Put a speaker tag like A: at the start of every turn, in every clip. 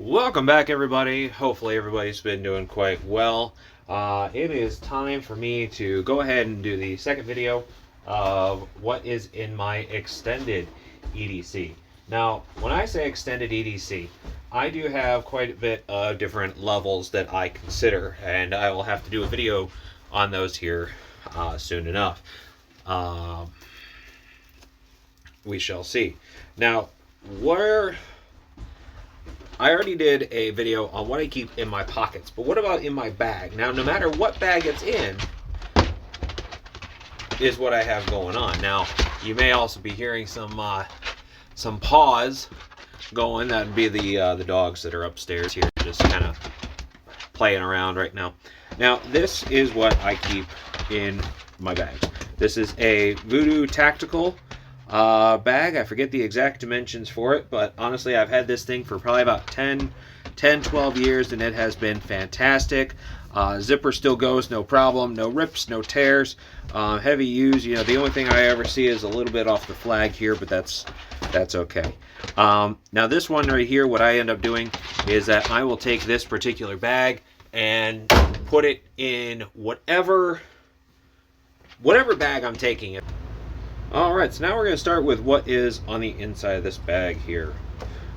A: Welcome back, everybody. Hopefully everybody's been doing quite well. It is time for me to go ahead and do the second video of what is in my extended EDC. Now, when I say extended EDC, I do have quite a bit of different levels that I consider, and I will have to do a video on those here soon enough. We shall see. Now, I already did a video on what I keep in my pockets, but what about in my bag? Now, no matter what bag it's in, is what I have going on. Now, you may also be hearing some paws going. That would be the dogs that are upstairs here, just kind of playing around right now. Now, this is what I keep in my bags. This is a Voodoo Tactical bag. I forget the exact dimensions for it, but honestly, I've had this thing for probably about 12 years, and it has been fantastic. Zipper still goes, no problem, no rips, no tears. Heavy use, you know, the only thing I ever see is a little bit off the flag here, but that's okay. Now this one right here, what I end up doing is that I will take this particular bag and put it in whatever bag I'm taking it. Alright, so now we're going to start with what is on the inside of this bag here.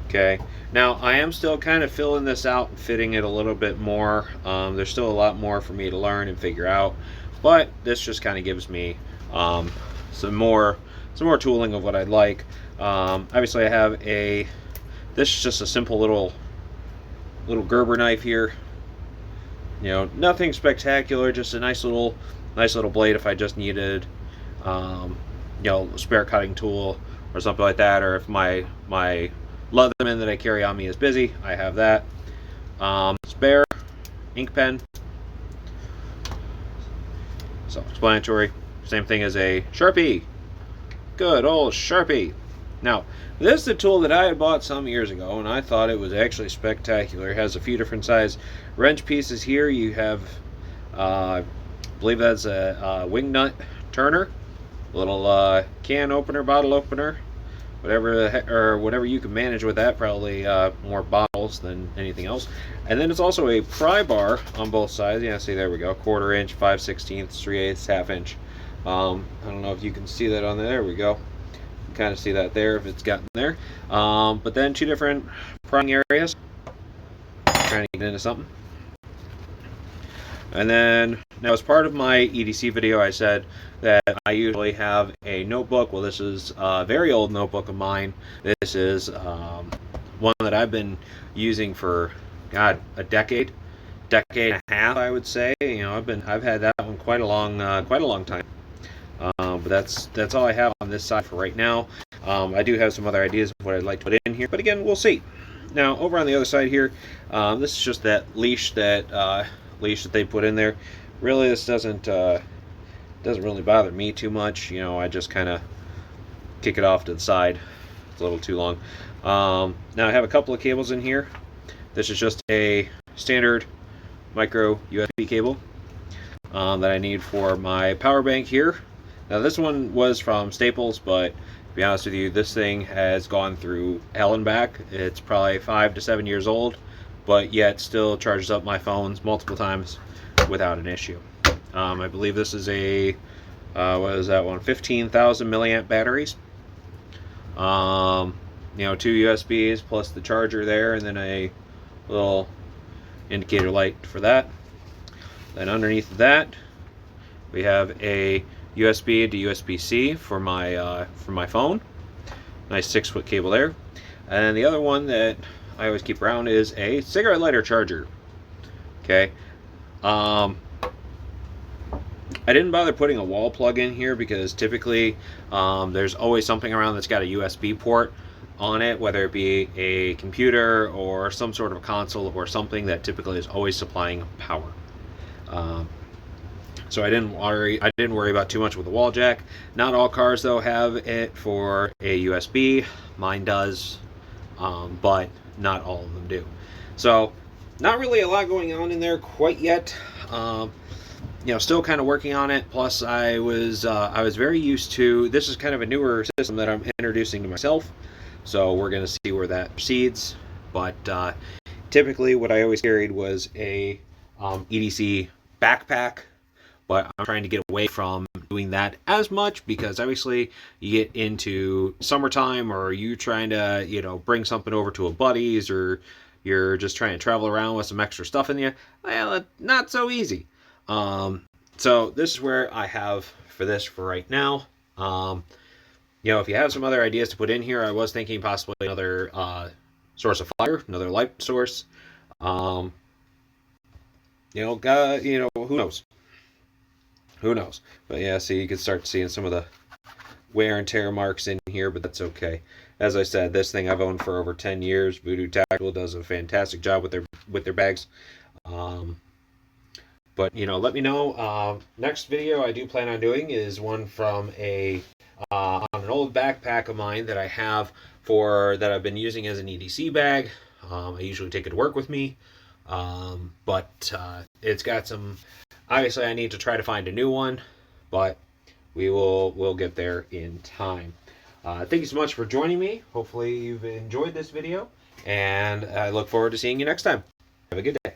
A: Okay, now I am still kind of filling this out and fitting it a little bit more. There's still a lot more for me to learn and figure out, but this just kind of gives me some more tooling of what I'd like. Obviously I have this is just a simple little Gerber knife here. You know, nothing spectacular, just a nice little blade if I just needed you know, spare cutting tool or something like that, or if my Leatherman that I carry on me is busy, I have that. Spare ink pen, self-explanatory. Same thing as a Sharpie, good old Sharpie. Now, this is a tool that I had bought some years ago, and I thought it was actually spectacular. It has a few different size wrench pieces here. You have, I believe that's a wing nut turner. Little can opener, bottle opener, whatever you can manage with that. Probably more bottles than anything else. And then it's also a pry bar on both sides. Yeah, see, there we go. 1/4 inch, 5/16, 3/8, 1/2 inch. I don't know if you can see that on there. There we go. You can kind of see that there if it's gotten there. But then two different prying areas. Trying to get into something. And then, now as part of my EDC video, I said that I usually have a notebook. Well, this is a very old notebook of mine. This is one that I've been using for, God, a decade and a half, I would say. You know, I've had that one quite a long time. But that's all I have on this side for right now. I do have some other ideas of what I'd like to put in here, but again, we'll see. Now, over on the other side here, this is just that leash that they put in there. Really, this doesn't really bother me too much. You know, I just kind of kick it off to the side. It's a little too long. Now I have a couple of cables in here. This is just a standard micro USB cable that I need for my power bank here. Now this one was from Staples, but to be honest with you, this thing has gone through hell and back. It's probably 5 to 7 years old, but yet still charges up my phones multiple times without an issue. I believe this is a, what is that one? 15,000 milliamp batteries. You know, 2 USBs plus the charger there, and then a little indicator light for that. Then underneath that, we have a USB to USB-C for my phone. Nice 6-foot cable there. And the other one that I always keep around is a cigarette lighter charger. Okay. I didn't bother putting a wall plug in here because typically there's always something around that's got a USB port on it, whether it be a computer or some sort of console or something that typically is always supplying power. So I didn't worry about too much with the wall jack. Not all cars though have it for a USB. Mine does, but not all of them do. So not really a lot going on in there quite yet. You know, still kind of working on it. Plus, I was very used to. This is kind of a newer system that I'm introducing to myself, so we're going to see where that proceeds. But Typically, what I always carried was a EDC backpack, but I'm trying to get away from doing that as much because obviously you get into summertime, or you trying to, bring something over to a buddy's, or you're just trying to travel around with some extra stuff in you. Well, not so easy. So this is where I have for this for right now. If you have some other ideas to put in here, I was thinking possibly another source of fire, another light source. Who knows? Who knows? But yeah, see, you can start seeing some of the wear and tear marks in here, but that's okay. As I said, this thing I've owned for over 10 years. Voodoo Tackle does a fantastic job with their bags. But let me know. Next video I do plan on doing is one from on an old backpack of mine that I have that I've been using as an EDC bag. I usually take it to work with me, but it's got some. Obviously, I need to try to find a new one, but we'll get there in time. Thank you so much for joining me. Hopefully, you've enjoyed this video, and I look forward to seeing you next time. Have a good day.